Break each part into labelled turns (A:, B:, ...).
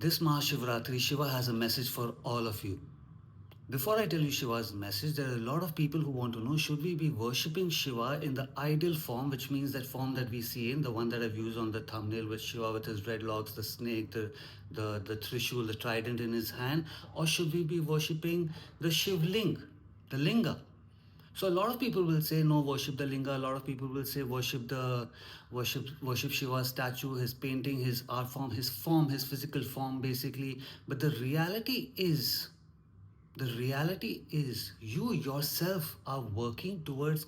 A: This Mahashivratri, Shiva has a message for all of you. Before I tell you Shiva's message, there are a lot of people who want to know, should we be worshipping Shiva in the ideal form, which means that form that we see in, the one that I've used on the thumbnail with Shiva with his dreadlocks, the snake, the trishul, the trident in his hand, or should we be worshipping the Shivling, the Linga? So a lot of people will say no, worship the linga. A lot of people will say worship Shiva's statue, his painting, his art form, his physical form, basically. But the reality is you yourself are working towards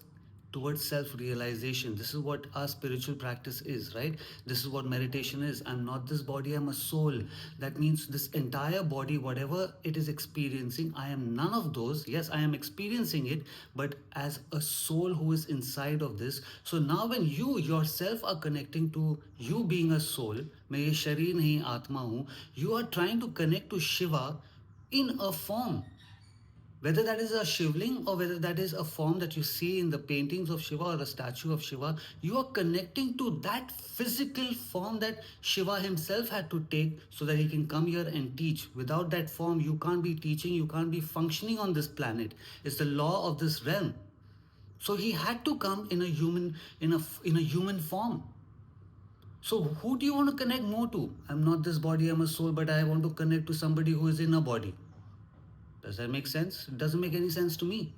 A: self-realization. This is what our spiritual practice is, right? This is what meditation is. I'm not this body, I'm a soul. That means this entire body, whatever it is experiencing, I am none of those. Yes, I am experiencing it, but as a soul who is inside of this. So now when you yourself are connecting to you being a soul, मैं ये शरीर नहीं आत्मा हूँ, you are trying to connect to Shiva in a form, whether that is a shivling or whether that is a form that you see in the paintings of Shiva or a statue of Shiva, you are connecting to that physical form that Shiva himself had to take so that he can come here and teach. Without that form, you can't be teaching, you can't be functioning on this planet. It's the law of this realm. So he had to come in a human form. So who do you want to connect more to? I'm not this body, I'm a soul, but I want to connect to somebody who is in a body. Does that make sense? It doesn't make any sense to me.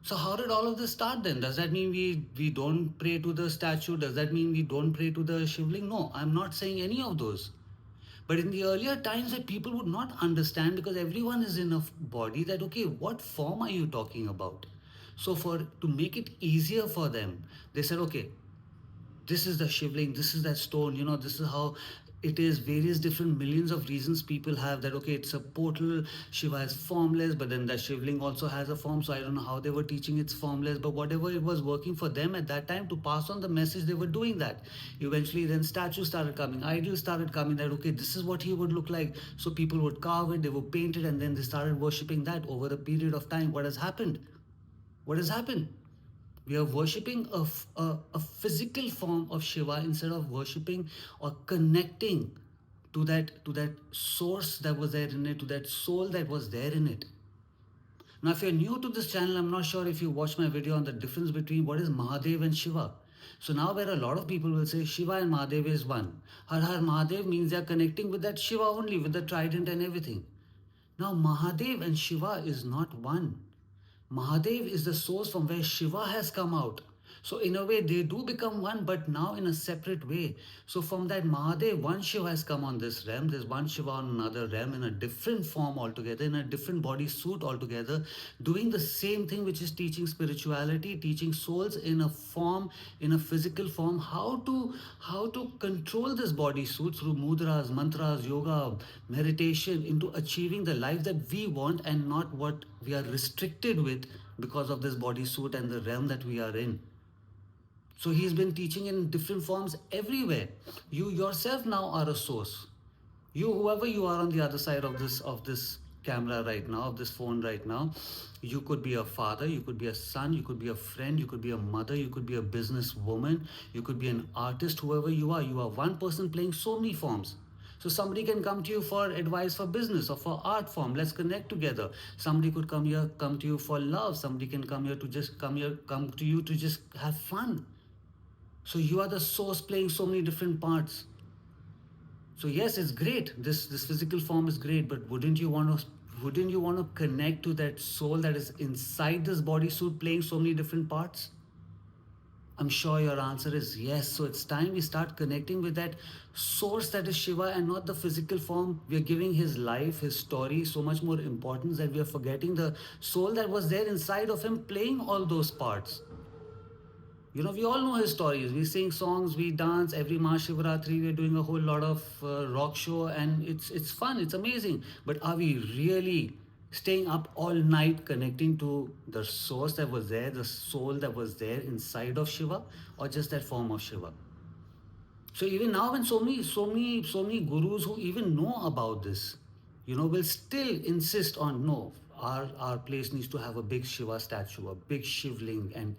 A: So how did all of this start then? Does that mean we don't pray to the statue? Does that mean we don't pray to the shivling? No, I'm not saying any of those. But in the earlier times that people would not understand, because everyone is in a body, that okay, what form are you talking about? So to make it easier for them, they said, okay, this is the shivling, this is that stone, this is how it is. Various different millions of reasons people have that okay, it's a portal, Shiva is formless, but then the shivling also has a form. So I don't know how they were teaching it's formless, but whatever it was working for them at that time to pass on the message, they were doing that. Eventually then statues started coming, idols started coming, that okay, this is what he would look like. So people would carve it, they would paint it, and then they started worshipping that. Over a period of time, what has happened? We are worshipping a physical form of Shiva instead of worshipping or connecting to that source that was there in it, to that soul that was there in it. Now, if you're new to this channel, I'm not sure if you watched my video on the difference between what is Mahadev and Shiva. So now where a lot of people will say Shiva and Mahadev is one. Har Har Mahadev means they are connecting with that Shiva only, with the trident and everything. Now Mahadev and Shiva is not one. Mahadev is the source from where Shiva has come out. So in a way, they do become one, but now in a separate way. So from that Mahadev, one Shiva has come on this realm. There's one Shiva on another realm in a different form altogether, in a different body suit altogether, doing the same thing, which is teaching spirituality, teaching souls in a form, in a physical form, how to control this body suit through mudras, mantras, yoga, meditation, into achieving the life that we want and not what we are restricted with because of this body suit and the realm that we are in. So he's been teaching in different forms everywhere. You yourself now are a source. You, whoever you are on the other side of this camera right now, of this phone right now, you could be a father, you could be a son, you could be a friend, you could be a mother, you could be a businesswoman, you could be an artist. Whoever you are one person playing so many forms. So somebody can come to you for advice for business or for art form. Let's connect together. Somebody could come to you for love. Somebody can come to you to just have fun. So you are the source playing so many different parts. So yes, it's great. This physical form is great, but wouldn't you want to connect to that soul that is inside this bodysuit playing so many different parts? I'm sure your answer is yes. So it's time we start connecting with that source that is Shiva and not the physical form. We are giving his life, his story so much more importance that we are forgetting the soul that was there inside of him playing all those parts. We all know his stories. We sing songs, we dance. Every Mahashivratri, we're doing a whole lot of rock show, and it's fun, it's amazing. But are we really staying up all night connecting to the source that was there, the soul that was there inside of Shiva, or just that form of Shiva? So even now, when so many gurus who even know about this, will still insist on no, our place needs to have a big Shiva statue, a big Shivling, and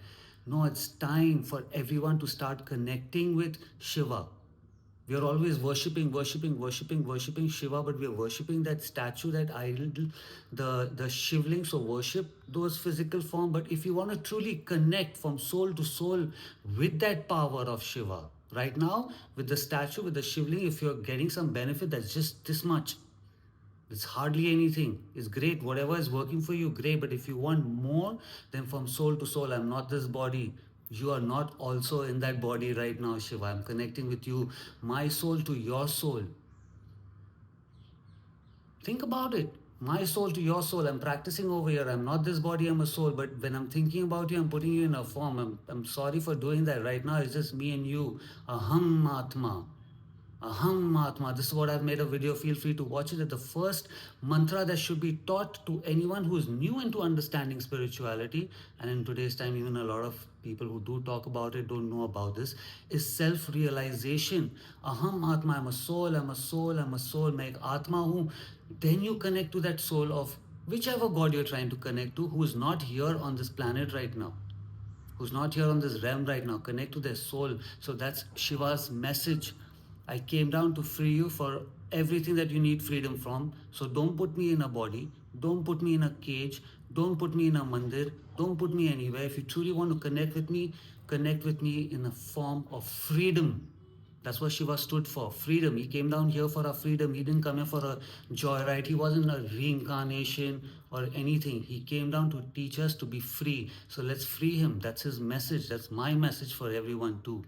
A: no, it's time for everyone to start connecting with Shiva. We are always worshipping Shiva, but we are worshipping that statue, that idol, the shivlings. So worship those physical form. But if you want to truly connect from soul to soul with that power of Shiva, right now with the statue, with the shivling, if you're getting some benefit, that's just this much. It's hardly anything. It's great. Whatever is working for you, great. But if you want more, then from soul to soul, I'm not this body. You are not also in that body right now, Shiva. I'm connecting with you, my soul to your soul. Think about it. My soul to your soul. I'm practicing over here. I'm not this body, I'm a soul. But when I'm thinking about you, I'm putting you in a form. I'm sorry for doing that right now. It's just me and you. Aham Atma. Aham Mahatma. This is what I've made a video. Feel free to watch it. It's the first mantra that should be taught to anyone who is new into understanding spirituality. And in today's time, even a lot of people who do talk about it don't know about this. Is self-realization. Aham Mahatma. I'm a soul. I'm a soul. I'm a soul. मैं एक आत्मा हूँ. Then you connect to that soul of whichever God you're trying to connect to, who is not here on this planet right now, who's not here on this realm right now. Connect to their soul. So that's Shiva's message. I came down to free you for everything that you need freedom from. So don't put me in a body. Don't put me in a cage. Don't put me in a mandir. Don't put me anywhere. If you truly want to connect with me in a form of freedom. That's what Shiva stood for, freedom. He came down here for our freedom. He didn't come here for a joyride. He wasn't a reincarnation or anything. He came down to teach us to be free. So let's free him. That's his message. That's my message for everyone too.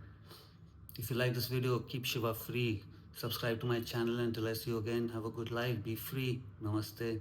A: If you like this video, keep Shiva free. Subscribe to my channel. Until I see you again, have a good life. Be free. Namaste.